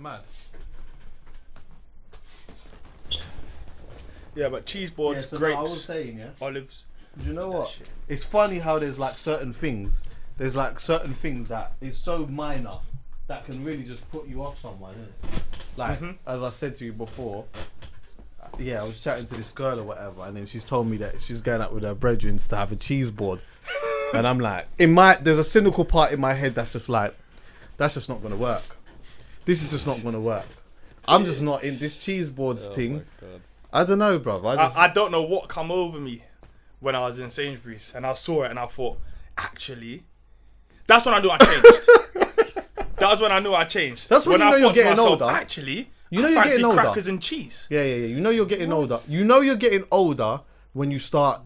mad. Yeah, but cheese boards, Yeah, so grapes, no, I was saying, yeah. olives. Do you know what? shit. It's funny how there's like certain things. There's like certain things that is so minor that can really just put you off someone, isn't it? Like, as I said to you before, yeah, I was chatting to this girl or whatever, and then she's told me that she's going out with her brethren to have a cheese board. And I'm like, there's a cynical part in my head that's just like, that's just not going to work. This is just not going to work. I'm just not in this cheese boards thing. I don't know, bruv. I don't know what come over me when I was in Sainsbury's and I saw it and I thought, actually, that's when I knew I changed. That was when I knew I changed. That's when you know you're getting older. Actually, you know I you're fancy getting older. crackers and cheese. Yeah. You know you're getting older. You know you're getting older when you start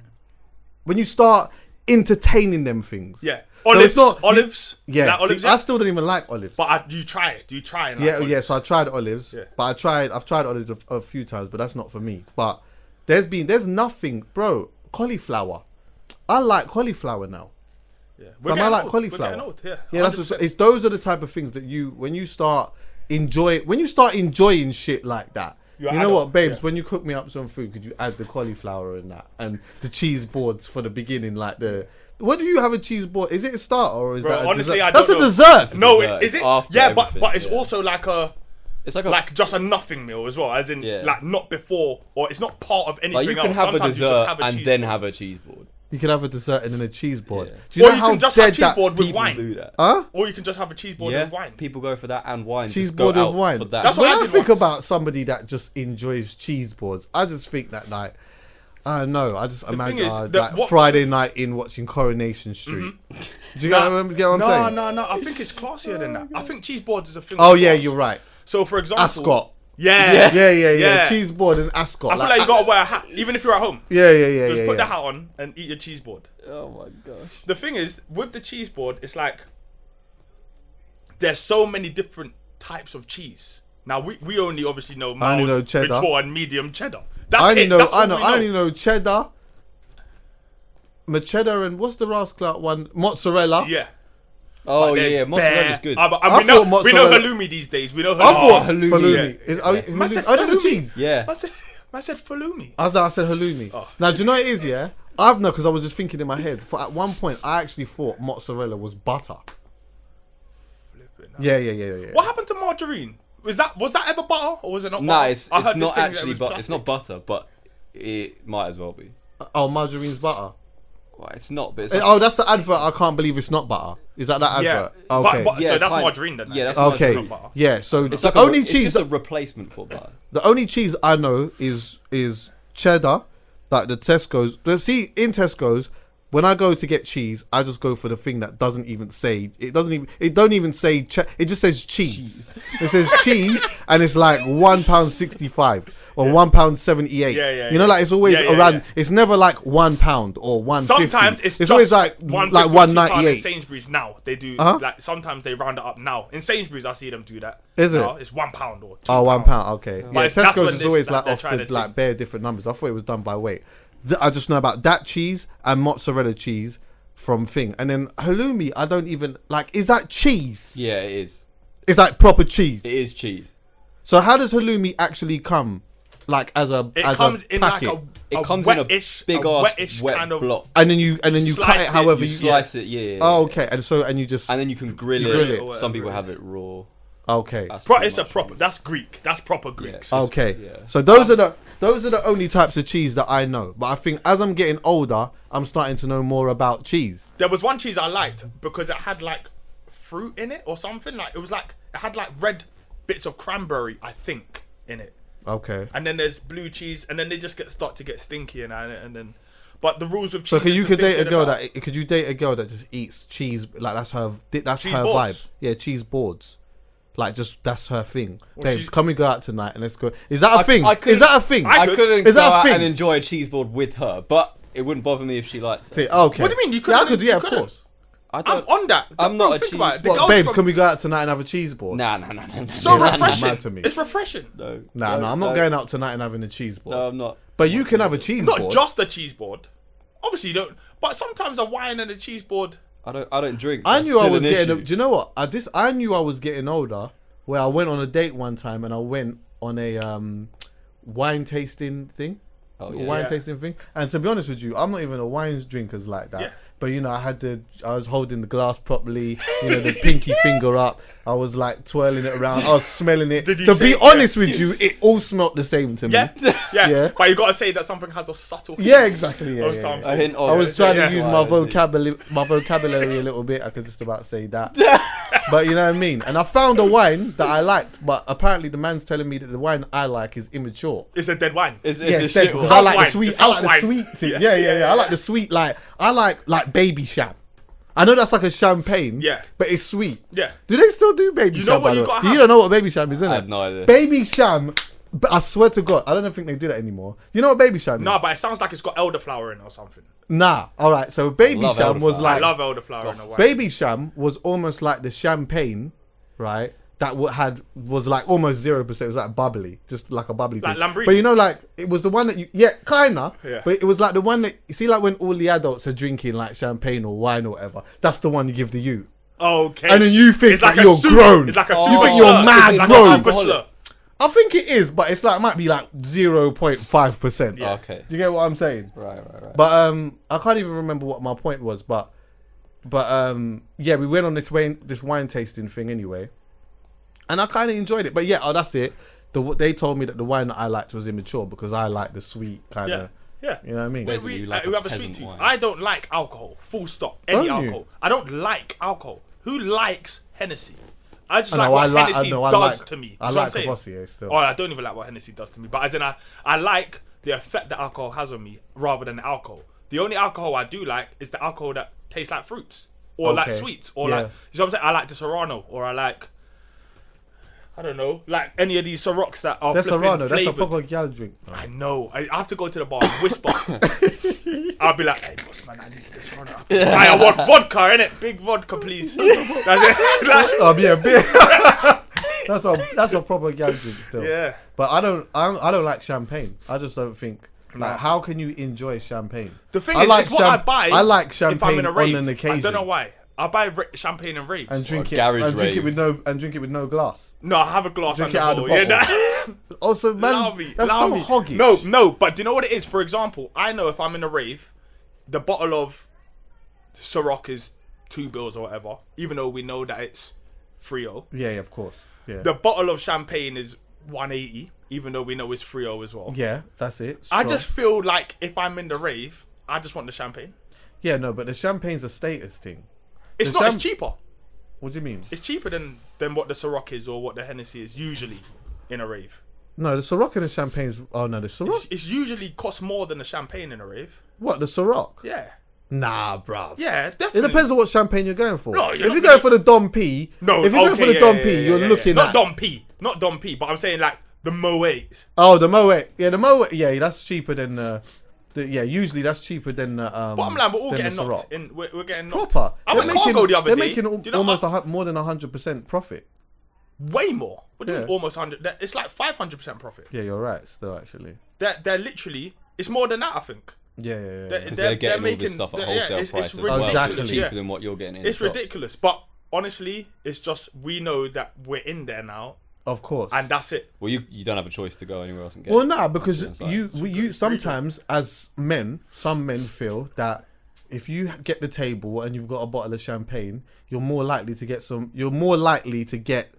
entertaining them things. Yeah. So Olives. it's not, Olives. Yeah. Like olives, I still don't even like olives. But do you try it? Do you try it? Yeah. So I tried olives. Yeah. But I've tried olives a few times, but that's not for me. But there's nothing, bro. Cauliflower. I like cauliflower now. Yeah. I like old. cauliflower. We're getting old, yeah. Yeah, those are the type of things that when you start enjoying shit like that. You're You know adult, what, babes? yeah. When you cook me up some food, could you add the cauliflower in that and the cheese boards for the beginning, like the. What do you have a cheese board? Is it a starter or is that a honestly, dessert? I That's don't a know. dessert. No, is it? After Yeah, but everything, it's yeah. also like It's like just a nothing meal as well, as in like not before or it's not part of anything like you can else. have a Sometimes you just dessert have a and cheese then board. have a cheese board. You can have a dessert and then a cheese board. Yeah. Do you Or know you how can just have dead cheese that? board with People wine. do that. Huh? Or you can just have a cheese board with wine. People go for that and wine. Cheese Just go board with out wine. for that. That's what When I I did think once. about somebody that just enjoys cheese boards, I just think that like, I don't know. I just imagine is, like Friday night in watching Coronation Street. Do you get what I'm saying? No. I think it's classier than that. I think cheese boards is a thing. Oh with yeah, class. you're right. So for example, Ascot. Yeah. Yeah. Cheese board and Ascot. I feel like you gotta wear a hat, even if you're at home. Yeah. Just put the hat on and eat your cheese board. Oh my gosh. The thing is, with the cheese board, it's like there's so many different types of cheese. Now we only obviously know I only know mild, cheddar. mature, and medium cheddar. That's I only it. know. That's all we I only know cheddar, cheddar, and what's the rascal one? Mozzarella. Yeah. Oh But yeah, mozzarella's good. And I we know thought we know mozzarella- halloumi these days. We know halloumi. I thought halloumi. halloumi. Yeah. Halloumi. said That's a halloumi. cheese. Yeah. I said halloumi. I said halloumi. Now, do you know what it is? Yeah, I've because I was just thinking in my head. At one point, I actually thought mozzarella was butter. Yeah. What happened to margarine? Was that ever butter or was it not? No, butter? it's I heard this not thing that actually was butter. It's not plastic. butter, but it might as well be. Oh, margarine's butter. Well, it's not, but it's Oh, that's the advert. I can't believe it's not butter. Is that advert? Yeah. Okay. But, so Yeah, that's kind- margarine then. yeah, that's Okay. Not butter. Yeah. So It's the like only it's cheese, just a replacement for butter. the only cheese I know is cheddar, like the Tesco's. See, in Tesco's, when I go to get cheese, I just go for the thing that doesn't even say. It don't even say. It just says cheese. It says cheese, and it's like £1.65 or £1.78. Yeah. You know, like it's always Yeah, around. yeah. It's never like £1 or £1.50. Sometimes it's just always like £1.98. In £1.98. Sainsbury's now they do like sometimes they round it up now. In Sainsbury's I see them do that. Is it? Now, it's £1 or £2. Oh, £1. Okay. Yeah, that's Tesco's when is always that like they're off trying the to like take- bare different numbers. I thought it was done by weight. I just know about that cheese and mozzarella cheese from thing, and then halloumi. I don't even like. Is that cheese? Yeah, it is. It's like proper cheese. It is cheese. So how does halloumi actually come? Like as a It as comes a in packet? like It comes in a wettish, big wettish wet kind of block. and then you cut slice it it, however You you. slice it, yeah. Oh, okay. And you just And then you can grill grill it. it or Some whatever people it have is. it raw. okay. That's Bro, pretty it's a much proper. That's Greek. That's proper Greek. Okay. Yeah. So those are the only types of cheese that I know. But I think as I'm getting older, I'm starting to know more about cheese. There was one cheese I liked because it had like fruit in it or something. Like it was like it had like red bits of cranberry, I think, in it. Okay. And then there's blue cheese, and then they just start to get stinky and then. But the rules of cheese. So could you date a girl that? could you date a girl that just eats cheese like that's her Cheese her boards? vibe? Yeah, cheese boards. Like just that's her thing. Well, Babes, she's- can we go out tonight and let's go? Is that a thing? I couldn't- Is that a thing? I I could. couldn't Is go that a out thing? and enjoy a cheese board with her, but it wouldn't bother me if she likes it. See, okay. What do you mean? You Yeah, I couldn't- could. you Yeah, of couldn't? course. I I'm don't. on that. I'm Bro, not a think cheese- about it. The What, girls babes, from- can we go out tonight and have a cheese board? Nah. So Yeah, that's refreshing. mad to me. It's refreshing. No. Nah, I'm not going out tonight and having a cheese board. No, I'm not. But you can have a cheese Not board. just a cheese board. Obviously, you don't. But sometimes a wine and a cheese board. I don't drink. I That's knew I still was an getting. issue. Do you know what? I knew I was getting older where I went on a date one time and I went on a wine tasting thing. Oh, Wine tasting thing. And to be honest with you, I'm not even a wine drinkers like that. Yeah. But you know, I was holding the glass properly, you know, the pinky finger up. I was like twirling it around. I was smelling it. To be honest with you, it all smelled the same to me. Yeah. But you gotta say that something has a subtle hint. Yeah, exactly. Yeah, of yeah, something. A hint of I was trying to use my vocabulary. vocabulary a little bit. I could just about say that. But you know what I mean? And I found a wine that I liked, but apparently the man's telling me that the wine I like is immature. It's a dead wine. It's Yeah, a it's dead shit because one. I like the wine. sweet. It's I like house the wine. sweet thing. Yeah. I like the sweet. I like baby sham. I know that's like a champagne. Yeah. But it's sweet. Yeah. Do they still do baby You sham? know what by you the way? gotta You have? don't know what baby sham is, innit? I have no idea. Baby sham. But I swear to God, I don't think they do that anymore. You know what baby sham is? No, but it sounds like it's got elderflower in it or something. Nah. All right. So baby love sham was elderflower. I like love elderflower in a wine. baby sham was almost like the champagne, right? That was like almost 0%. It was like bubbly, just like a bubbly Like thing. Lambrini. But you know, like it was the one that kinda. Yeah. But it was like the one that you see, like when all the adults are drinking like champagne or wine or whatever. That's the one you give to you, Okay. and then you think It's like that a you're super- grown. It's like a you super think you're slur. mad Like grown. a super slur. I think it is, but it's like it might be like 0.5%. Yeah. Okay. Do you get what I'm saying? Right. But I can't even remember what my point was. But yeah, we went on this wine tasting thing anyway, and I kind of enjoyed it. But yeah, that's it. They told me that the wine that I liked was immature because I like the sweet kind of. Yeah. You know what I mean? Basically, you like we a have a sweet peasant tooth. wine. I don't like alcohol. Full stop. Any Don't you? alcohol. I don't like alcohol. Who likes Hennessy? I just I like know, what I like- Hennessy I know, I does like- to me. I Do you know like what I'm saying? Cavassier still. Oh, I don't even like what Hennessy does to me. But as in, I like the effect that alcohol has on me rather than the alcohol. The only alcohol I do like is the alcohol that tastes like fruits or like Okay. sweets or Yeah. like, you know what I'm saying? I like the Serrano or I like, I don't know, like any of these Cirocs that are That's flipping Serrano. That's a flavoured. proper gal drink. I know. I have to go to the bar and whisper. I'll be like, hey, boss man, I need this runner. I want vodka, innit? Big vodka, please. That's it. Like, Yeah, beer. that's a proper gal drink still. yeah. But I don't like champagne. I just don't think. Like, how can you enjoy champagne? The thing is, it's what I buy. I like if I'm champagne in a rave. on an occasion. I don't know why. I buy champagne and raves. And drink Or it. garage And drink it rave. with no glass. No, I have a glass Drink and it out of the Yeah, bottle. Also, man, allow me. that's allow so me. hoggish. No, but do you know what it is? For example, I know if I'm in a rave, the bottle of Ciroc is £2 or whatever, even though we know that it's Frio. Yeah, of course. Yeah. The bottle of champagne is 180, even though we know it's Frio as well. Yeah, that's it. I Strong. just feel like if I'm in the rave, I just want the champagne. Yeah, no, but the champagne's a status thing. It's The not. champ- It's cheaper. What do you mean? It's cheaper than what the Ciroc is or what the Hennessy is usually in a rave. No, the Ciroc and the champagne's. Oh no, the Ciroc. It's usually costs more than the champagne in a rave. What, the Ciroc? Yeah. Nah, bruv. Yeah, It definitely. depends on what champagne you're going for. No, if you're you're not going gonna- for the Dom P, No, if you're going for the Dom P, you're looking not at Dom P, not Dom P, but I'm saying like the Moet. oh the Moet. Yeah, the Moet. Yeah, that's cheaper than yeah. Usually that's cheaper than Bottom line, we're all than getting the knocked. Ciroc. We're getting knocked. Proper. I went They're cargo the other they're day. making Do you know almost how- more than 100% profit. way more. What do you Yeah. mean almost 100? It's like 500% profit. Yeah, you're right. Still, actually. They're literally. It's more than that, I think. Yeah. Because they're getting all this stuff at wholesale it's price as ridiculous. well, Exactly. which is cheaper Yeah. than what you're getting in It's the shops. ridiculous, but honestly, it's just we know that we're in there now, Of course. and that's it. Well, you don't have a choice to go anywhere else and get Well, it. nah, because It's like- you sometimes as men, some men feel that if you get the table and you've got a bottle of champagne, you're more likely to get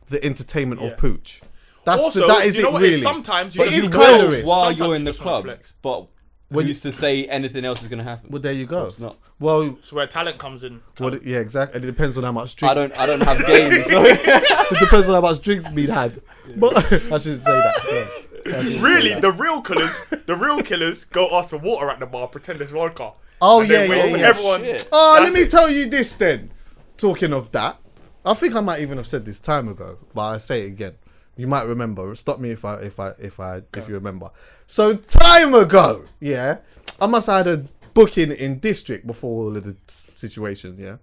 the entertainment of pooch. That Also, is you know it what really. it is? Sometimes you But just it's do kind both. of it. While Sometimes you're you in the just wanna club, flex. but When who's to say anything else is going to happen? Well, there you go. It's not. Well, So where talent comes in. yeah, exactly. And it depends on how much drink. I don't have games. So. It depends on how much drinks being had. But I shouldn't say that. I shouldn't say Really, that. the real killers go after water at the bar, pretend it's vodka. Oh And yeah, then yeah, wait, yeah. everyone. Shit. Oh, let That's me it. tell you this then. Talking of that, I think I might even have said this time ago, but I say it again. You might remember. Stop me if you remember. So time ago, yeah, I must have had a booking in District before all of the situations, yeah.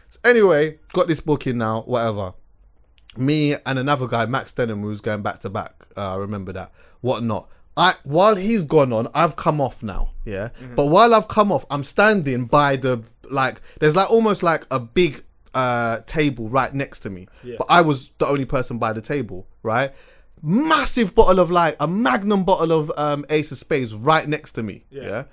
So anyway, got this booking now, whatever. Me and another guy, Max Denham, who was going back to back. I remember that. Whatnot. While he's gone on, I've come off now, yeah. But while I've come off, I'm standing by the there's almost like a big table right next to me, Yeah. but I was the only person by the table, right? Massive bottle of like a magnum bottle of Ace of Spades right next to me. Yeah.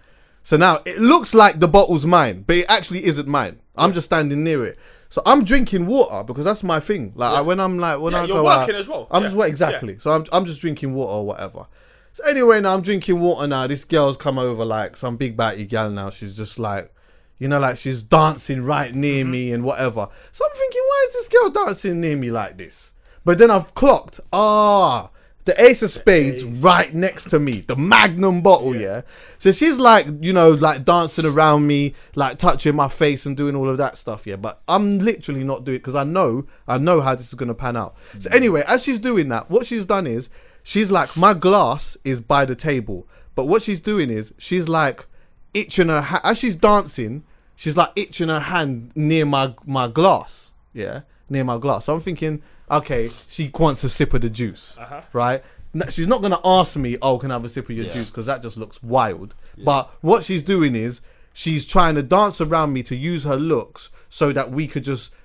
So now it looks like the bottle's mine, but it actually isn't mine. I'm just standing near it. So I'm drinking water because that's my thing. Like when I you're go working out, as well. I'm just exactly. So I'm just drinking water or whatever. So anyway, now I'm drinking water now. This girl's come over, like some big batty gal now. She's just like, you know, like she's dancing right near me and whatever. So I'm thinking, why is this girl dancing near me like this? But then I've clocked, the Ace of Spades right next to me, the Magnum bottle, yeah. So she's like, you know, like dancing around me, like touching my face and doing all of that stuff, yeah. But I'm literally not doing it because I know how this is gonna pan out. So anyway, as she's doing that, what she's done is, she's like, my glass is by the table, but what she's doing is, she's like itching her hand as she's dancing. She's like itching her hand near my glass, yeah, near my glass. So I'm thinking, okay, she wants a sip of the juice, right? She's not gonna ask me, oh, can I have a sip of your juice? Because that just looks wild. But what she's doing is, she's trying to dance around me to use her looks so that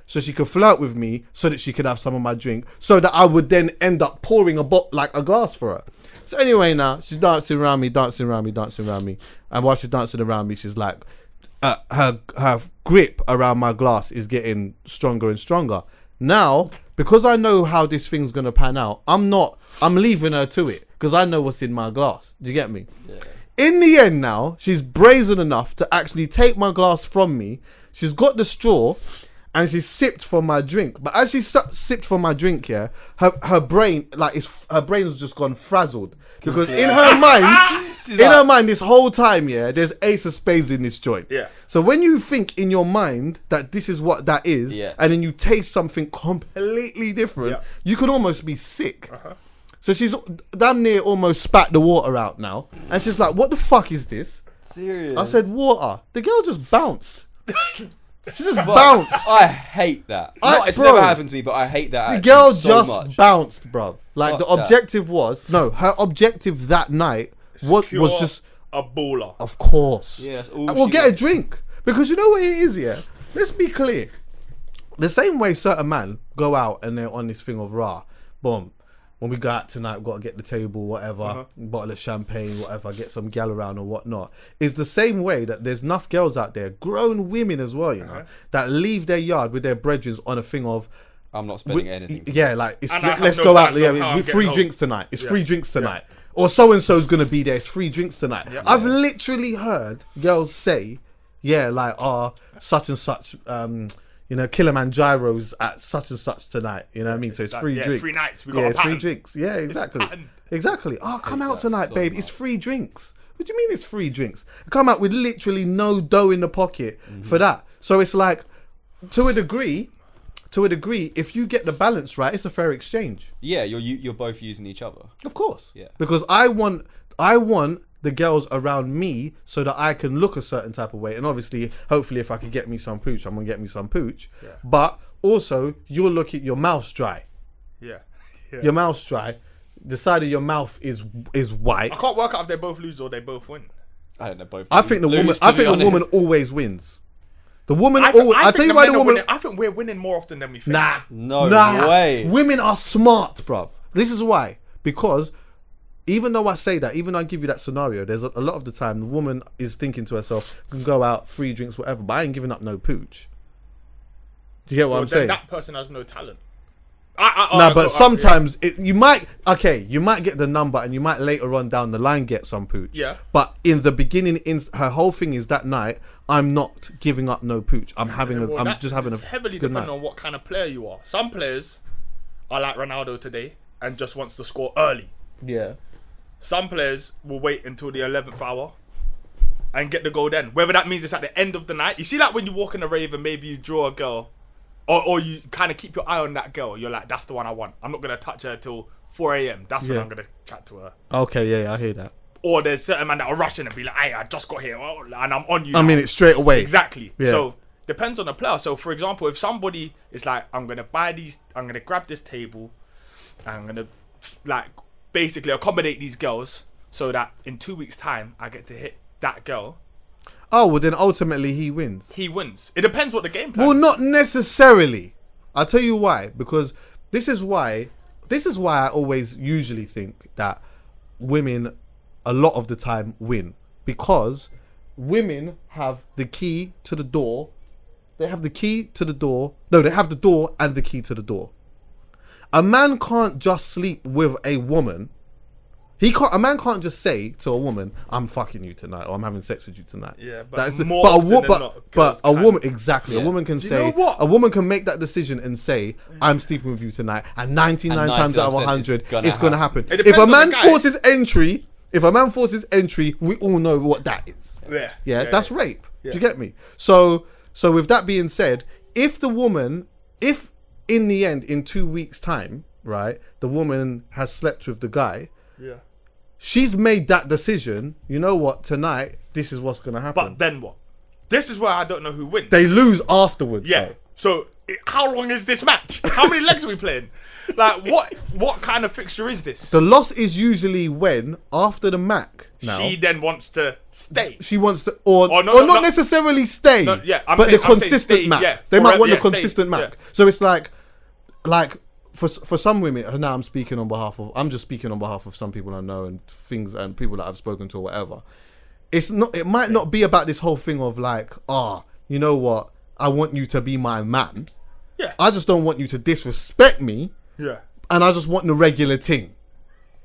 so she could flirt with me, so that she could have some of my drink, so that I would then end up pouring a glass for her. So anyway, now she's dancing around me, and while she's dancing around me, she's like, her grip around my glass is getting stronger and stronger. Now, because I know how this thing's gonna pan out, I'm leaving her to it because I know what's in my glass. Do you get me? Yeah. In the end, now she's brazen enough to actually take my glass from me. She's got the straw, and she sipped from my drink. But as she sipped from my drink, yeah, her brain's just gone frazzled because in her mind, this whole time, yeah, there's Ace of Spades in this joint. Yeah. So when you think in your mind that this is what that is, and then you taste something completely different, you could almost be sick. So she's damn near almost spat the water out now, and she's like, "What the fuck is this?" Serious? I said, "Water." The girl just bounced. She just bounced. I hate that. It's never happened to me, but I hate that. The girl so just much. bounced, bruv. Like Fuck the objective was her objective that night was just a baller. Of course. Yeah, that's all. We'll get a drink because you know what it is. Yeah, let's be clear. The same way certain man go out and they're on this thing of boom. When we go out tonight, we've got to get the table, whatever, bottle of champagne, whatever, get some gal around or whatnot. It's the same way that there's enough girls out there, grown women as well, you know, that leave their yard with their brethren on a thing of, I'm not spending anything. Yeah, like, let's go out, with free drinks tonight. It's free drinks tonight. Or so-and-so's going to be there, it's free drinks tonight. I've literally heard girls say, such and such, you know, Kilimanjaro's at such and such tonight. You know what I mean? So it's free drinks. Free nights. We got it's free drinks. Yeah, exactly. Exactly. Oh, come out tonight, babe. It's free drinks. What do you mean it's free drinks? Come out with literally no dough in the pocket for that. So it's like, to a degree, if you get the balance right, it's a fair exchange. Yeah, you're both using each other. Of course. Yeah. Because I want the girls around me so that I can look a certain type of way. And obviously, hopefully, if I could get me some pooch, I'm going to get me some pooch. Yeah. But also, you'll look at your mouth's dry. Yeah. Your mouth's dry. The side of your mouth is white. I can't work out if they both lose or they both win. I don't know, both. I think the woman always wins. The woman always... I tell you why the woman... I think we're winning more often than we think. Nah. No way. Women are smart, bruv. This is why. Because... even though I say that, even though I give you that scenario, there's a lot of the time the woman is thinking to herself, can go out, free drinks, whatever, but I ain't giving up no pooch. Do you get what I'm saying? That person has no talent. But sometimes you might get the number and you might later on down the line get some pooch. Yeah. But in the beginning, her whole thing is that night, I'm not giving up no pooch. I'm just having a heavily good depending night. on what kind of player you are. Some players are like Ronaldo today and just wants to score early. Yeah. Some players will wait until the 11th hour and get the goal then. Whether that means it's at the end of the night. You see, like when you walk in a rave and maybe you draw a girl, or you kind of keep your eye on that girl. You're like, that's the one I want. I'm not going to touch her till 4 a.m. That's when I'm going to chat to her. Okay, yeah, I hear that. Or there's certain men that are rushing and be like, hey, I just got here and I'm on you. I mean, it's straight away. Exactly. Yeah. So, depends on the player. So, for example, if somebody is like, I'm going to grab this table, and I'm going to, like, basically accommodate these girls so that in 2 weeks' time, I get to hit that girl. Oh, well then ultimately he wins. He wins. It depends what the game plan. Well, not necessarily. I'll tell you why. Because this is why I always usually think that women a lot of the time win. Because women have the key to the door. They have the key to the door. No, they have the door and the key to the door. A man can't just sleep with a woman. A man can't just say to a woman, "I'm fucking you tonight," or "I'm having sex with you tonight." Yeah, but That's more often than not, girls a can. woman, exactly. Yeah. A woman can Do you say, know what? a woman can make that decision and say, "I'm sleeping with you tonight," and 99 times out of 100, it's gonna happen. It If depends a on man the guy. forces entry, we all know what that is. Yeah. That's rape. Do you get me? So with that being said, if in the end, in 2 weeks' time, right, the woman has slept with the guy, Yeah. she's made that decision. You know what? Tonight, this is what's gonna happen. But then what? This is where I don't know who wins. They lose afterwards. Yeah. though. So how long is this match? How many legs are we playing? Like what kind of fixture is this? The loss is usually when after the Mac. Now, She then wants to stay. she wants to, or no, not no. necessarily stay. No, yeah, I'm but saying- the I'm saying consistent stay, Mac. yeah, They might forever, want the yeah, stay, consistent Mac. yeah. So it's like for some women. Now I'm speaking on behalf of. I'm just speaking on behalf of some people I know and things and people that I've spoken to or whatever. It's not. It might not be about this whole thing of like, you know what? I want you to be my man. Yeah. I just don't want you to disrespect me. Yeah. And I just want the regular thing.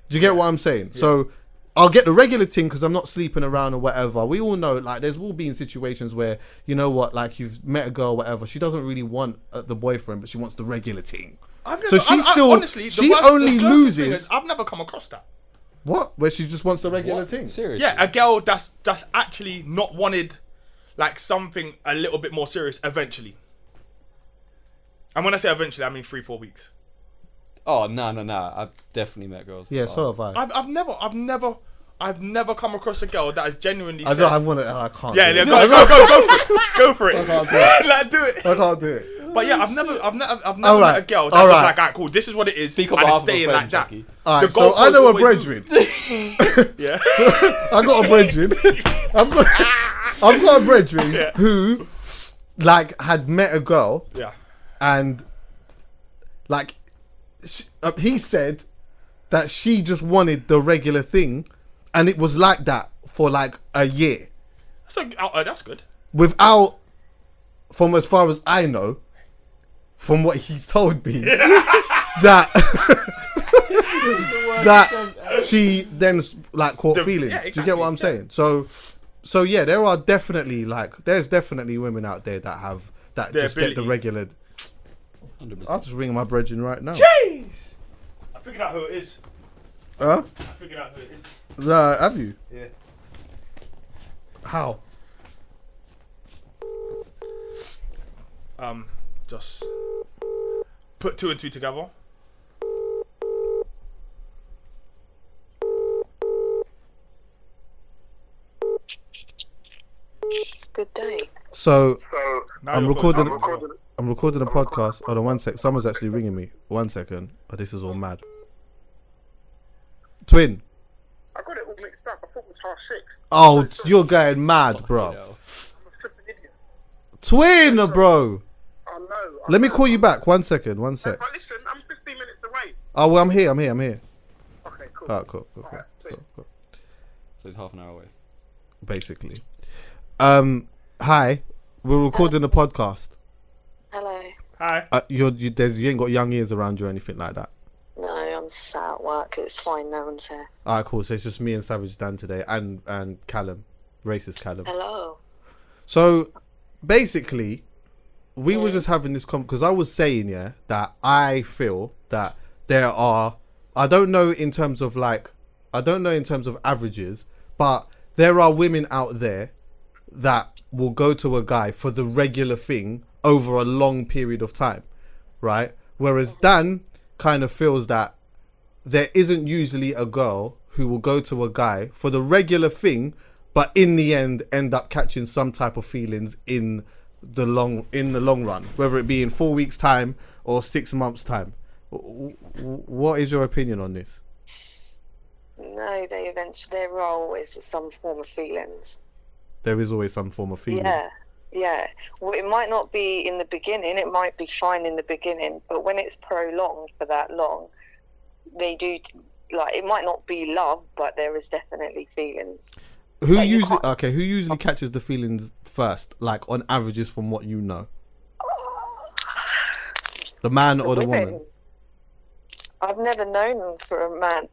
Do you get what I'm saying? Yeah. So I'll get the regular thing because I'm not sleeping around or whatever. We all know, like, there's will be in situations where, you know what, like, you've met a girl or whatever. She doesn't really want the boyfriend, but she wants the regular thing. So honestly, she only loses. I've never come across that. What? Where she just wants the regular thing? Seriously? Yeah, a girl that's actually not wanted, like, something a little bit more serious eventually. And when I say eventually, I mean 3-4 weeks. Oh no! I've definitely met girls. Yeah, so have I. I've never come across a girl that has genuinely I said, don't. I want to. I can't. yeah, do it. go for it. I can't do it. Like, do it. I can't do it. But yeah, I've never All right. met a girl that's All just right. like, alright, cool, this is what it is, Speak on and it's behalf of a staying friend, like that. Jackie. All The right, so I goalposts know a always brethren. Yeah. I got a brethren. I've got a brethren who, like, had met a girl Yeah. and, like, he said that she just wanted the regular thing, and it was like that for like a year So that's good. without, from as far as I know, from what he's told me, that that she then like caught feelings. yeah, Do you get what I'm saying? So yeah, there's definitely women out there that have that The just get the ability. regular. 100%. I'll just ring my brethren right now. Jeez! I figured out who it is. Huh? I figured out who it is. Have you? Yeah. How? Just put 2 and 2 together. Good day. So Now I'm you're recording. full. I'm recording a podcast. Hold on 1 sec. Someone's actually ringing me. 1 second. Oh, this is all mad. Twin. I got it all mixed up. I thought it was 6:30. Oh, you're going mad, bro. You know. I'm a flipping idiot. Twin, bro. I know. Let me call you back. 1 second. 1 sec. But listen, I'm 15 minutes away. Oh, well, I'm here. Okay, cool. Alright, cool. Alright, see you. So it's half an hour away. Basically. Hi. We're recording a podcast. Hello. Hi. You ain't got young ears around you or anything like that. No, I'm sat at work. It's fine. No one's here. Alright, cool. So it's just me and Savage Dan today, and Callum, racist Callum. Hello. So basically, we were just having this because I was saying that I feel that there are, I don't know in terms of averages, but there are women out there that will go to a guy for the regular thing over a long period of time, right? Whereas Dan kind of feels that there isn't usually a girl who will go to a guy for the regular thing, but in the end up catching some type of feelings in the long run, whether it be in 4 weeks time or 6 months time. What is your opinion on this? No, their role is some form of feelings. there is always some form of feeling. Yeah. Well, it might not be in the beginning. It might be fine in the beginning, but when it's prolonged for that long, they do like it might not be love, but there is definitely feelings. Who Like, you usually can't- Who usually catches the feelings first? Like on averages, from what you know, the man or the woman? I've never known for a man.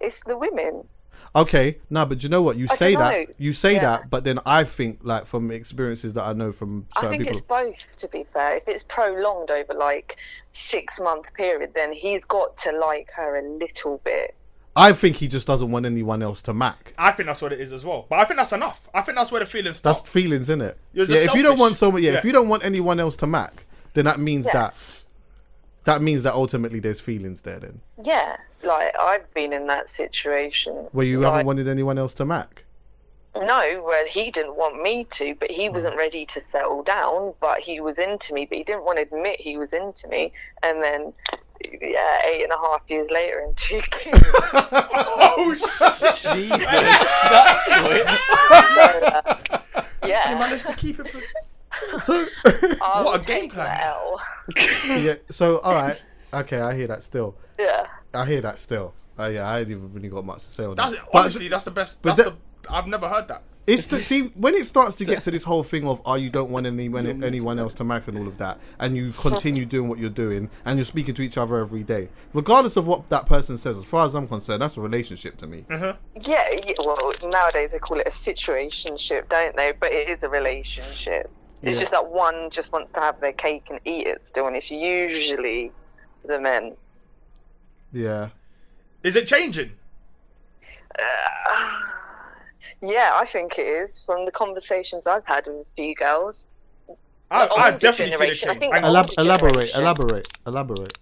It's the women. Okay, no, but you know what? You I say don't that, know. you say Yeah. that, but then I think, like, from experiences that I know from I certain think people, it's both, to be fair. If it's prolonged over like 6-month period, then he's got to like her a little bit. I think he just doesn't want anyone else to mac. I think that's what it is as well. But I think that's enough. I think that's where the feelings start. That's feelings, innit? You're Yeah, just if you don't selfish. want someone, Yeah. if you don't want anyone else to mac, then that means Yeah. that means that ultimately there's feelings there. Then Yeah, like I've been in that situation. where you like, haven't wanted anyone else to mac. No, where he didn't want me to, but he wasn't ready to settle down, but he was into me, but he didn't want to admit he was into me. And then, 8.5 years later and 2 kids. Oh, shit. Jesus, that's sweet. You Yeah. managed to keep it for... So I What a would game take plan. the L. yeah, so all right, okay, I hear that still. Yeah. I hear that still. Yeah, I ain't even really got much to say on That's, that. But honestly, that's the best. but That's I've never heard that. it's see when it starts to get to this whole thing of you don't want anyone else to mac and all of that, and you continue doing what you're doing, and you're speaking to each other every day, regardless of what that person says. As far as I'm concerned, that's a relationship to me. Yeah, well, nowadays they call it a situationship, don't they? But it is a relationship. It's Yeah. just that one just wants to have their cake and eat it still, and it's usually the men. Yeah. Is it changing? Yeah, I think it is. From the conversations I've had with a few girls. I older definitely see the generation, I change. think And- older Elaborate. generation. Elaborate.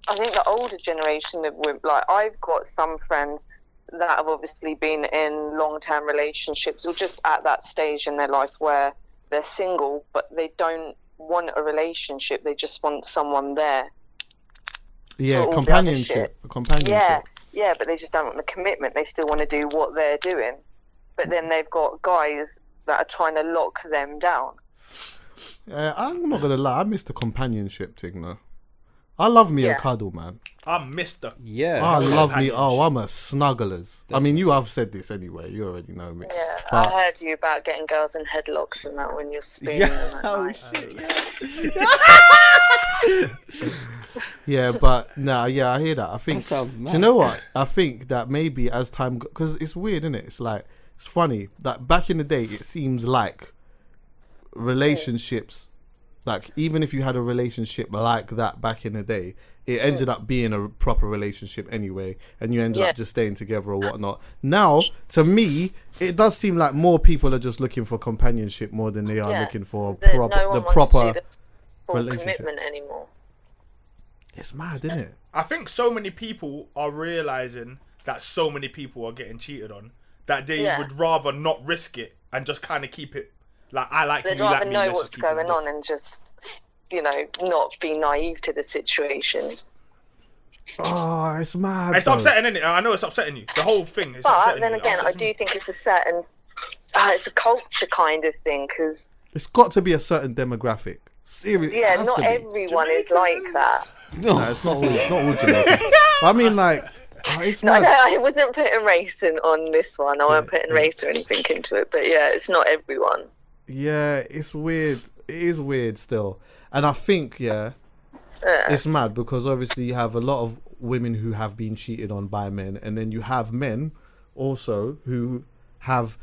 I think the older generation of women, like I've got some friends that have obviously been in long-term relationships or just at that stage in their life where they're single, but they don't want a relationship. They just want someone there. Yeah, all the other companionship. Yeah, but they just don't want the commitment. They still want to do what they're doing. But then they've got guys that are trying to lock them down. I'm not gonna lie, I miss the companionship thing though. I love me a Yeah. cuddle, man. I'm Mr. Yeah. I love me. companionship. Oh, I'm a snugglers. I mean, you have said this anyway. You already know me. Yeah, But- I heard you about getting girls in headlocks and that when you're spinning. Yeah. And that Oh night. shit. Yeah, but nah, yeah, I hear that. I think. That sounds Do you mad. know what? I think that maybe as time, because it's weird, isn't it? It's like it's funny that back in the day, it seems like relationships, like even if you had a relationship like that back in the day, it ended up being a proper relationship anyway, and you ended Yeah. up just staying together or whatnot. Now, to me, it does seem like more people are just looking for companionship more than they are Yeah. looking for That proper, no one the wants to proper. do the full relationship. commitment anymore. It's mad, isn't it? I think so many people are realizing that so many people are getting cheated on that they Yeah. would rather not risk it and just kind of keep it like I like you, They'd you like rather me. know let's what's just keep it going like on this. and just, not be naive to the situation. Oh, it's mad. It's though. upsetting, isn't it? I know it's upsetting you. The whole thing is But upsetting then you. again, I Upsets do me. think it's a certain, it's a culture kind of thing, because, It's got to be a certain demographic. Seriously, it yeah, has not to be. everyone is like that. No, it's not all. It's not all Jamaicans. I mean, like, it's No, mad. I wasn't putting racing on this one. I wasn't putting race or anything into it, but yeah, it's not everyone. Yeah, it's weird. It is weird still, and I think it's mad because obviously you have a lot of women who have been cheated on by men, and then you have men also who have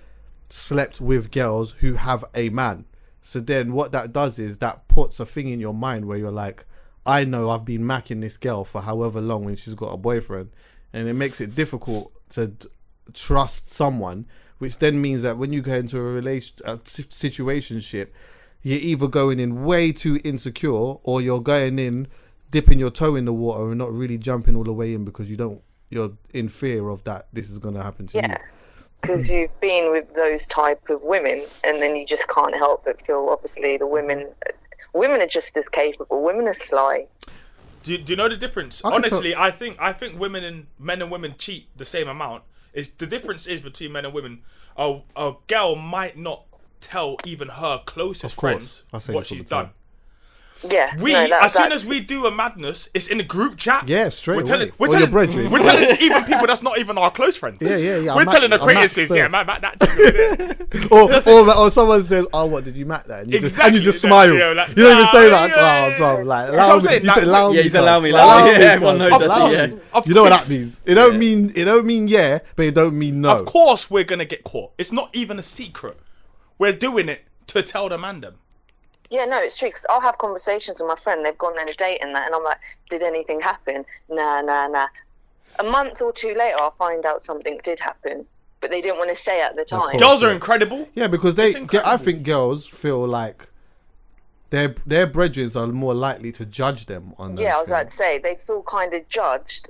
slept with girls who have a man. So then what that does is that puts a thing in your mind where you're like, I know I've been macking this girl for however long when she's got a boyfriend, and it makes it difficult to trust someone, which then means that when you go into a situationship, you're either going in way too insecure or you're going in dipping your toe in the water and not really jumping all the way in because you're in fear of that this is going to happen to you. Yeah, because you've been with those type of women, and then you just can't help but feel, obviously, the women are just as capable. Women are sly. Do you know the difference? I can Honestly, I think men and women cheat the same amount. The difference is between men and women. A girl might not tell even her closest Of course. friends I say what this all she's the time. done. Yeah. We, no, as soon as we do a madness, it's in a group chat. Yeah, straight We're away. telling, we're Or your telling, brethren. we're telling even people that's not even our close friends. Yeah. We're I'm telling Matt- acquaintances, I'm yeah, Matt man, that. or someone says, "Oh, what did you Matt that?" And you Exactly. just smile. Yeah, like, you don't even say nah, like, yeah. "Oh, bro, like That's what I'm allow me." saying, You say like, allow me. yeah, he's cuz. allow me, Like, allow me. cuz. Yeah, everyone knows Of that's course. it, yeah. You know what that means? It don't mean yeah, but it don't mean no. Of course we're gonna get caught. It's not even a secret. We're doing it to tell the man them. Yeah, no, it's true, because I'll have conversations with my friend, they've gone on a date and that, and I'm like, did anything happen? Nah. A month or two later, I'll find out something did happen, but they didn't want to say at the time. course. Girls are incredible. Yeah, because It's incredible. I think girls feel like their brethren are more likely to judge them on those Yeah, I was about things. to say, they feel kind of judged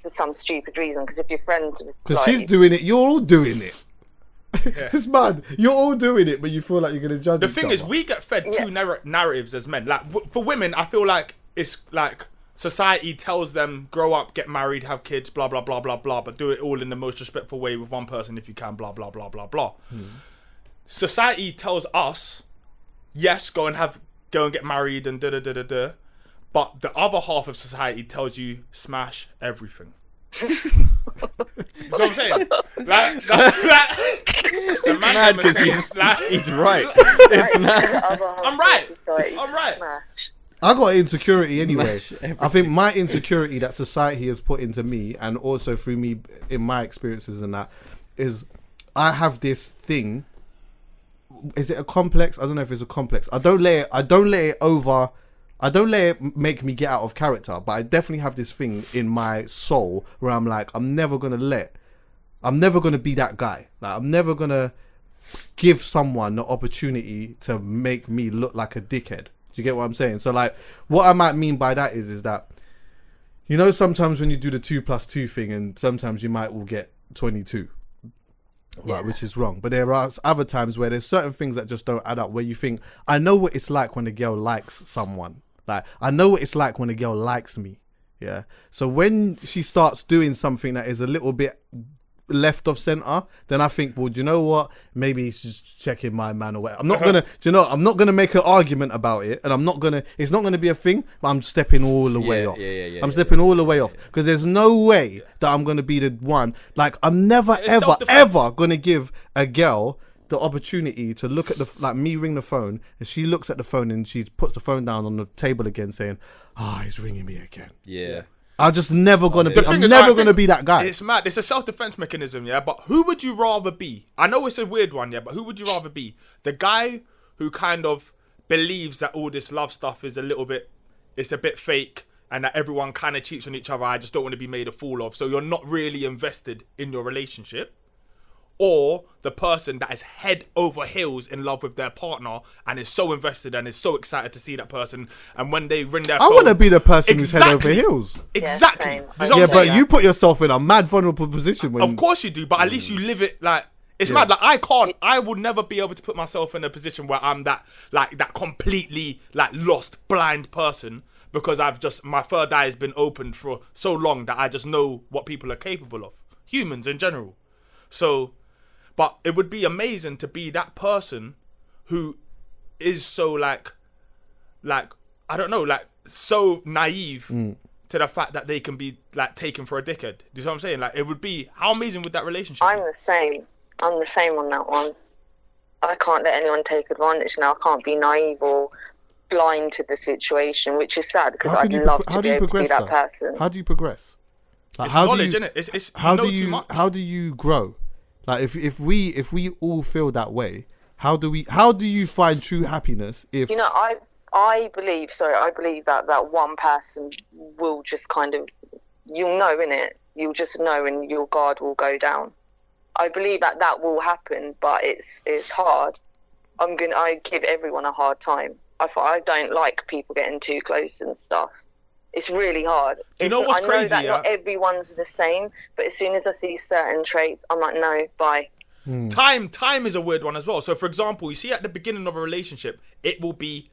for some stupid reason, because if your friends... Because she's doing it, you're all doing it. It's mad. You're all doing it, but you feel like you're going to judge The each thing is, other. we get fed two narratives as men. Like for women, I feel like it's like society tells them grow up, get married, have kids, blah blah blah blah blah, but do it all in the most respectful way with one person if you can, blah blah blah blah blah. Society tells us, yes, go and get married and da. But the other half of society tells you smash everything. You know what I'm saying? Like, that's like, the man mad them are 'cause saying, he's- like, He's right. It's mad. I'm right. I'm right. Smash. I got insecurity anyway. Smash everything. I think my insecurity that society has put into me, and also through me in my experiences and that, is I have this thing. Is it a complex? I don't know if it's a complex. I don't let it make me get out of character, but I definitely have this thing in my soul where I'm like, I'm never gonna be that guy. Like, I'm never gonna give someone the opportunity to make me look like a dickhead. Do you get what I'm saying? So like, what I might mean by that is that, you know, sometimes when you do the 2+2 thing, and sometimes you might will get 22. Right, which is wrong. But there are other times where there's certain things that just don't add up, where you think, I know what it's like when a girl likes someone. Like, I know what it's like when a girl likes me. Yeah. So when she starts doing something that is a little bit left of center, then I think, well, do you know what? Maybe she's checking my man or whatever. I'm not gonna, do you know, I'm not gonna make an argument about it, and it's not gonna be a thing, but I'm stepping all the way off. I'm stepping all the way off, because there's no way that I'm gonna be the one. Like, I'm never ever gonna give a girl the opportunity to look at me ring the phone, and she looks at the phone and she puts the phone down on the table again, saying, he's ringing me again. Yeah. I'm just never gonna be. The thing I'm is, never I gonna think be that guy. It's mad. It's a self-defense mechanism, yeah. But who would you rather be? I know it's a weird one, yeah. But who would you rather be? The guy who kind of believes that all this love stuff is it's a bit fake, and that everyone kind of cheats on each other. I just don't want to be made a fool of. So you're not really invested in your relationship. Or the person that is head over heels in love with their partner and is so invested and is so excited to see that person, and when they ring their phone, I want to be the person who's head over heels. Exactly. same. You know what Yeah, I'm but saying? you put yourself in a mad vulnerable position when. Of course you do, but at least you live it like it's mad. Like I would never be able to put myself in a position where I'm that completely lost blind person, because my third eye has been opened for so long that I just know what people are capable of, humans in general. So, but it would be amazing to be that person who is so like I don't know, so naive to the fact that they can be taken for a dickhead. Do you know what I'm saying? Like, it would be, how amazing would that relationship I'm be? the same. I'm the same on that one. I can't let anyone take advantage now. I can't be naive or blind to the situation, which is sad, because I'd love to be able to be that person. How do you progress? Like, It's knowledge, isn't it? It's how you know do too you much. how do you grow? Like, if we all feel that way, how do you find true happiness? If You know, I believe that one person will just kind of, you'll know, innit? You'll just know, and your guard will go down. I believe that will happen, but it's hard. I give everyone a hard time. I don't like people getting too close and stuff. It's really hard. Do you know what's crazy? I know that not everyone's the same, but as soon as I see certain traits, I'm like, no, bye. Time is a weird one as well. So, for example, you see at the beginning of a relationship, it will be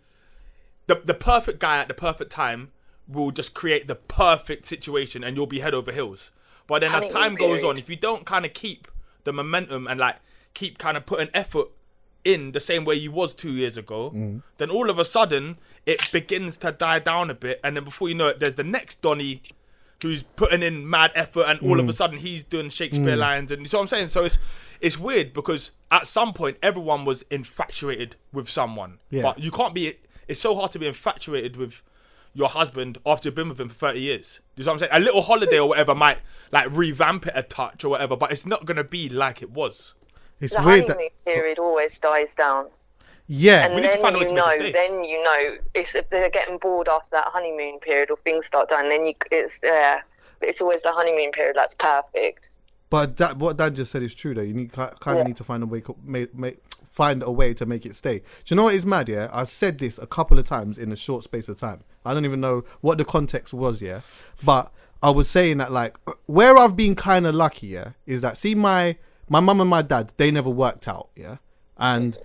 the perfect guy at the perfect time will just create the perfect situation, and you'll be head over heels. But then as Honeymoon time goes period. on, if you don't kind of keep the momentum and like keep kind of putting effort in the same way you was 2 years ago, then all of a sudden it begins to die down a bit, and then before you know it, there's the next Donny who's putting in mad effort, and all of a sudden he's doing Shakespeare lines, and you see what I'm saying? So it's weird because at some point everyone was infatuated with someone, but you can't be. It's so hard to be infatuated with your husband after you've been with him for 30 years. You know what I'm saying? A little holiday or whatever might like revamp it a touch or whatever, but it's not gonna be like it was. It's The weird honeymoon that period always dies down. yeah, And We need to then find a way to make it stay. then you know, if they're getting bored after that honeymoon period or things start dying, then it's there. But it's always the honeymoon period that's perfect. but what Dad just said is true though. You need kind of need to find a way find a way to make it stay. Do you know what is mad? Yeah, I've said this a couple of times in a short space of time. I don't even know what the context was. Yeah, but I was saying that like where I've been kind of lucky. Yeah, is that see my mum and my dad, they never worked out. Yeah, and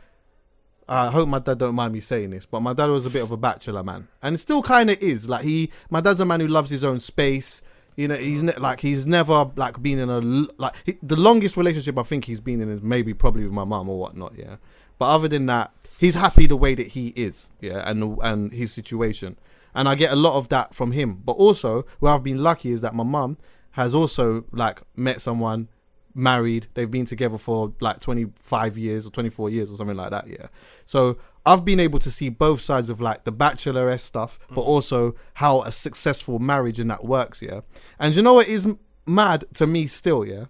I hope my dad don't mind me saying this, but my dad was a bit of a bachelor man, and still kind of is. Like my dad's a man who loves his own space. You know, he's never like been in the longest relationship I think he's been in is maybe probably with my mum or whatnot. Yeah, but other than that, he's happy the way that he is. Yeah, and his situation, and I get a lot of that from him. But also, where I've been lucky is that my mum has also like met someone, married. They've been together for like 25 years or 24 years or something like that. Yeah, so I've been able to see both sides of like the bachelorette stuff, but also how a successful marriage and that works. Yeah, and you know what is mad to me still? Yeah,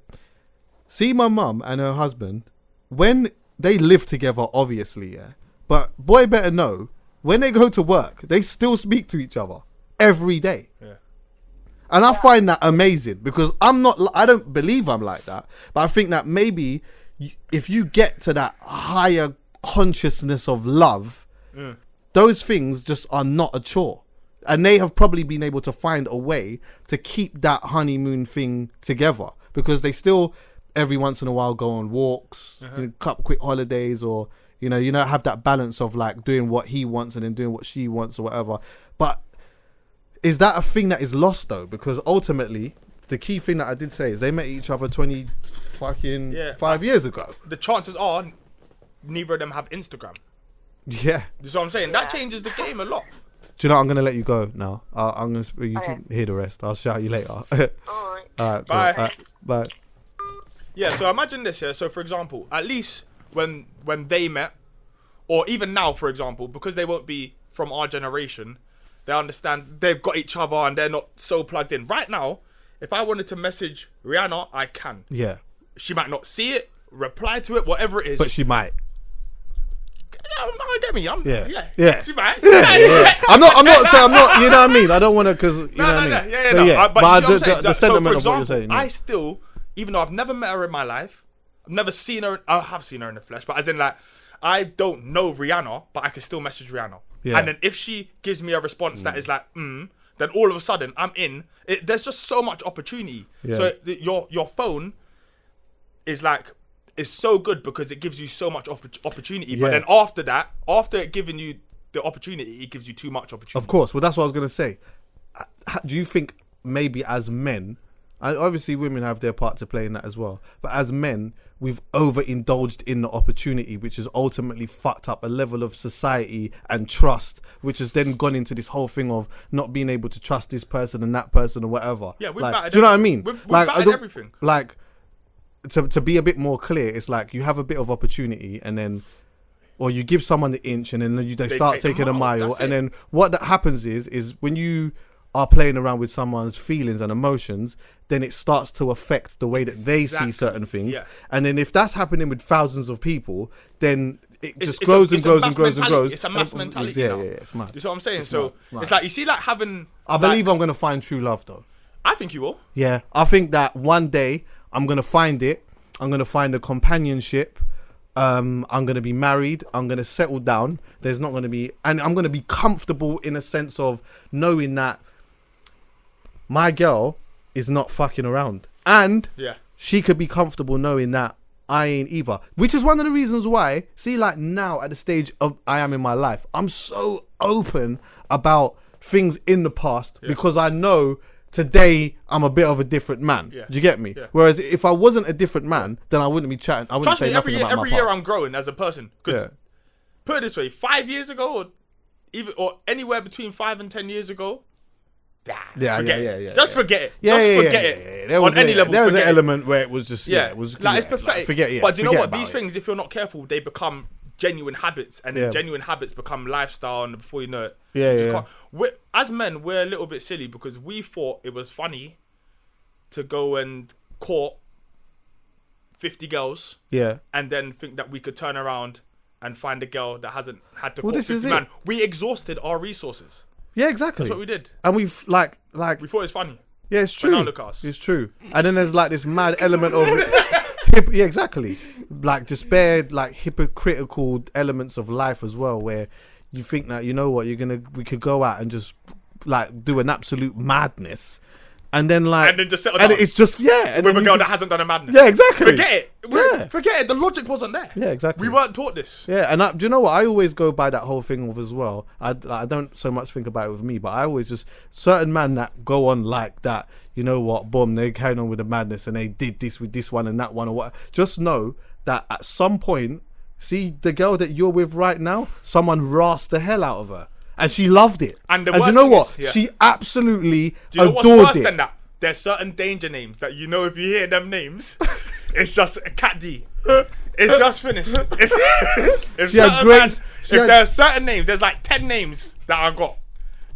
see my mum and her husband when they live together, obviously. Yeah, but boy better know when they go to work, they still speak to each other every day. Yeah. And I find that amazing because I don't believe I'm like that, but I think that maybe if you get to that higher consciousness of love, those things just are not a chore. And they have probably been able to find a way to keep that honeymoon thing together because they still every once in a while go on walks, couple quick holidays, or have that balance of like doing what he wants and then doing what she wants or whatever. But is that a thing that is lost though? Because ultimately, the key thing that I did say is they met each other 5 years ago. The chances are neither of them have Instagram. Yeah. You see what I'm saying? That changes the game a lot. Do you know what? I'm going to let you go now. You can hear the rest. I'll shout you later. All All right. right, cool. Bye. All right, bye. Yeah, so imagine this, yeah. So for example, at least when they met, or even now, for example, because they won't be from our generation, they understand they've got each other and they're not so plugged in. Right now, if I wanted to message Rihanna, I can. Yeah. She might not see it, reply to it, whatever it is. But she might. Get me. Yeah. She might. Yeah. I'm not saying I'm not, you know what I mean? I don't want to, because, you know what I mean? Yeah. But you know what I'm saying? the sentiment so, for of what you're example, saying. Yeah. I still, even though I've never met her in my life, I've never seen her, I have seen her in the flesh, but as in like, I don't know Rihanna, but I can still message Rihanna. Yeah. And then if she gives me a response that is like, then all of a sudden I'm in. There's just so much opportunity. Yeah. So your phone is like, is so good because it gives you so much opportunity. But Yeah. then after that, after it giving you the opportunity, it gives you too much opportunity. Of course. Well, that's what I was going to say. Do you think maybe as men, and obviously women have their part to play in that as well, but as men, we've overindulged in the opportunity, which has ultimately fucked up a level of society and trust, which has then gone into this whole thing of not being able to trust this person and that person or whatever. Yeah, we've like, battered do you know what I mean? We've like, battered everything. Like, to be a bit more clear, it's like you have a bit of opportunity and then, or you give someone the inch and then they start take the taking a mile, mile, that's and it. then what that happens is when you are playing around with someone's feelings and emotions, then it starts to affect the way that they see certain things. Yeah. And then if that's happening with thousands of people, then it just It's grows a- and it's a grows mass and grows and mentality. grows. It's a mass mentality Yeah, now. yeah, it's mad. You see what I'm saying? It's So mad. it's like, you see like having... I believe I'm going to find true love though. I think you will. Yeah, I think that one day I'm going to find it. I'm going to find a companionship. I'm going to be married. I'm going to settle down. There's not going to be... And I'm going to be comfortable in a sense of knowing that my girl is not fucking around. And Yeah. she could be comfortable knowing that I ain't either. Which is one of the reasons why, see, like now at the stage of I am in my life, I'm so open about things in the past because I know today I'm a bit of a different man. Yeah. Do you get me? Yeah. Whereas if I wasn't a different man, then I wouldn't be chatting. I wouldn't Trust say me, nothing about every my year past. I'm growing as a person. Because Yeah. put it this way, 5 years ago, or anywhere between 5 and 10 years ago, Yeah, forget yeah, it. yeah, Just yeah. forget it. Yeah, Just yeah, forget yeah, it. yeah, yeah. There was On any level, there was an forget it. element where it was just it was like it's yeah, pathetic. forget it. But do you know forget what? about These it. things, if you're not careful, they become genuine habits, and then genuine habits become lifestyle, and before you know it, Yeah, you just yeah. can't- as men, we're a little bit silly because we thought it was funny to go and court 50 girls, Yeah. and then think that we could turn around and find a girl that hasn't had to Well, court this is 50 it. man. We exhausted our resources. Yeah, exactly. That's what we did. And we've like We thought it was funny. yeah, it's But true. now look at us. It's true. And then there's like this mad element of yeah, exactly. Like just bare like hypocritical elements of life as well, where you think that you know what we could go out and just like do an absolute madness, and then like And then just settle and down. it's just and With then a you girl could- that hasn't done a madness. yeah, exactly. Forget it. Yeah. Forget it. The logic wasn't there. Yeah, exactly. We weren't taught this. Yeah, and do you know what? I always go by that whole thing of as well. I don't so much think about it with me, but I always just certain man that go on like that. You know what? Boom, they carried on with the madness and they did this with this one and that one or what. Just know that at some point, see the girl that you're with right now, someone rasped the hell out of her, and she loved it. And the do you worst know thing what? is- yeah. She absolutely Do you know what's adored worse it. than that? There's certain danger names that you know if you hear them names, it's just a cat D. It's just finished. If She had certain great- man- she if had- there's certain names, there's like 10 names that I got.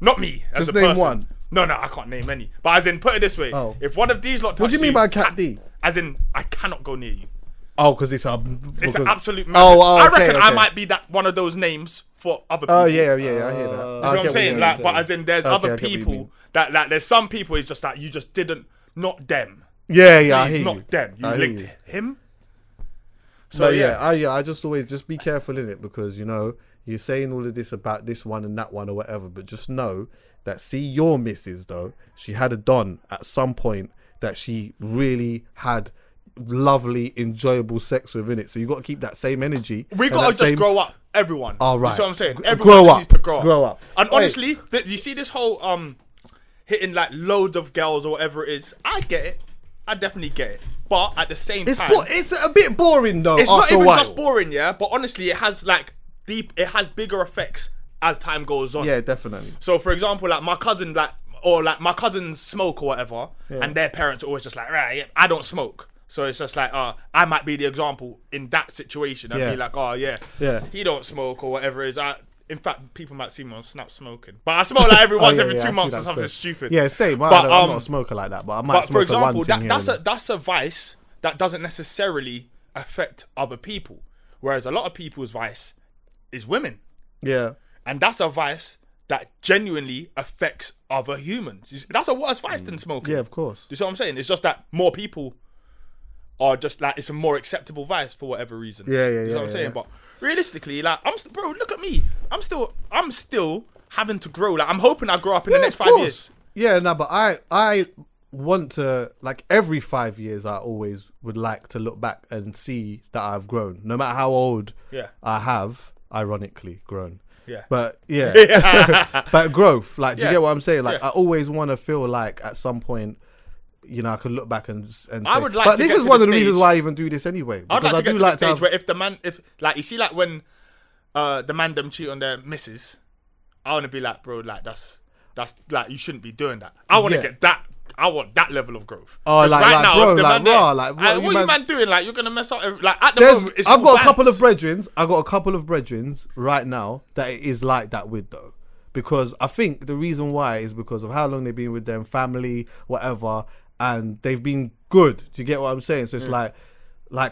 Not me as Just a name person. one. No, I can't name any. But as in, put it this way: Oh. if one of these lot, What do you touch mean by cat D? As in, I cannot go near you. Oh, because it's It's an absolute madness. Oh, I okay, reckon I okay. might be that one of those names for other people. Oh yeah, I hear that. That's I what get I'm you saying. mean. Like, but as in, there's Okay, I other get what you people mean. that like, there's some people. It's just that you just didn't, not them. Yeah, I Please, hear not you. them. You I hear linked you. him. So But yeah, I just always just be careful in it, because you know you're saying all of this about this one and that one or whatever, but just know that your missus though, she had a don at some point that she really had lovely, enjoyable sex with in it. So you got to keep that same energy. we and gotta that just same- grow up. Everyone. Oh, right. You see what I'm saying? Grow Everyone up. needs to grow up. Grow up. And Wait. honestly, you see this whole hitting like loads of girls or whatever it is. I get it. I definitely get it. But at the same It's time, it's a bit boring though. it's not after a even while. just boring, yeah. But honestly, it has like it has bigger effects as time goes on. Yeah, definitely. So for example, like my cousin, my cousins smoke or whatever, and their parents are always just like, right, yeah, I don't smoke. So it's just like, I might be the example in that situation and Yeah. be like, oh yeah, he don't smoke or whatever it is. In fact, people might see me on Snap smoking, but I smoke like every once every I 2 see months or that something bit. stupid. Yeah, same. But, I'm not a smoker like that, but I might But smoke for example, one thing that's a vice that doesn't necessarily affect other people, whereas a lot of people's vice is women. yeah. And that's a vice that genuinely affects other humans. That's a worse vice than smoking. Yeah, of course. Do you see what I'm saying? It's just that more people are just like, it's a more acceptable vice for whatever reason. Yeah, You see what I'm saying? But realistically, like, bro, look at me. I'm still having to grow. Like, I'm hoping I grow up in the next of 5 course. years. Yeah, no, but I want to, like, every 5 years I always would like to look back and see that I've grown, no matter how old Yeah. I have, ironically, grown. Yeah. But yeah, but growth, like, do you Yeah. get what I'm saying? Like, Yeah. I always want to feel like at some point, you know, I could look back and say, I would like but to this get is to one the of the reasons stage- why I even do this anyway. I'd Because like to I do get to like the stage have, where if like, you see, like, when the man them cheat on their missus, I want to be like, bro, like, that's like, you shouldn't be doing that. I want to Yeah. get that. I want that level of growth. Oh, 'Cause like, bro, like, raw, like, what what you you man- man doing? Like, you're gonna mess up. Like, at the moment, it's I've all got a couple of bands. brethrens. I got a couple of brethrens right now that it is like that with though, because I think the reason why is because of how long they've been with them, family, whatever, and they've been good. Do you get what I'm saying? So it's like I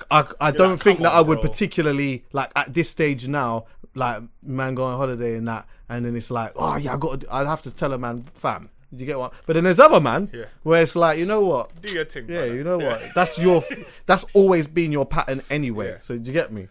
don't like, think come that on, I would bro. particularly like at this stage now, like man going on holiday and that, and then it's like, oh yeah, I'd have to tell a man, fam. Do you get what? But then there's other man where it's like, you know what? Do your thing. Yeah, brother. you know Yeah. what? That's always been your pattern anyway. So do you get me?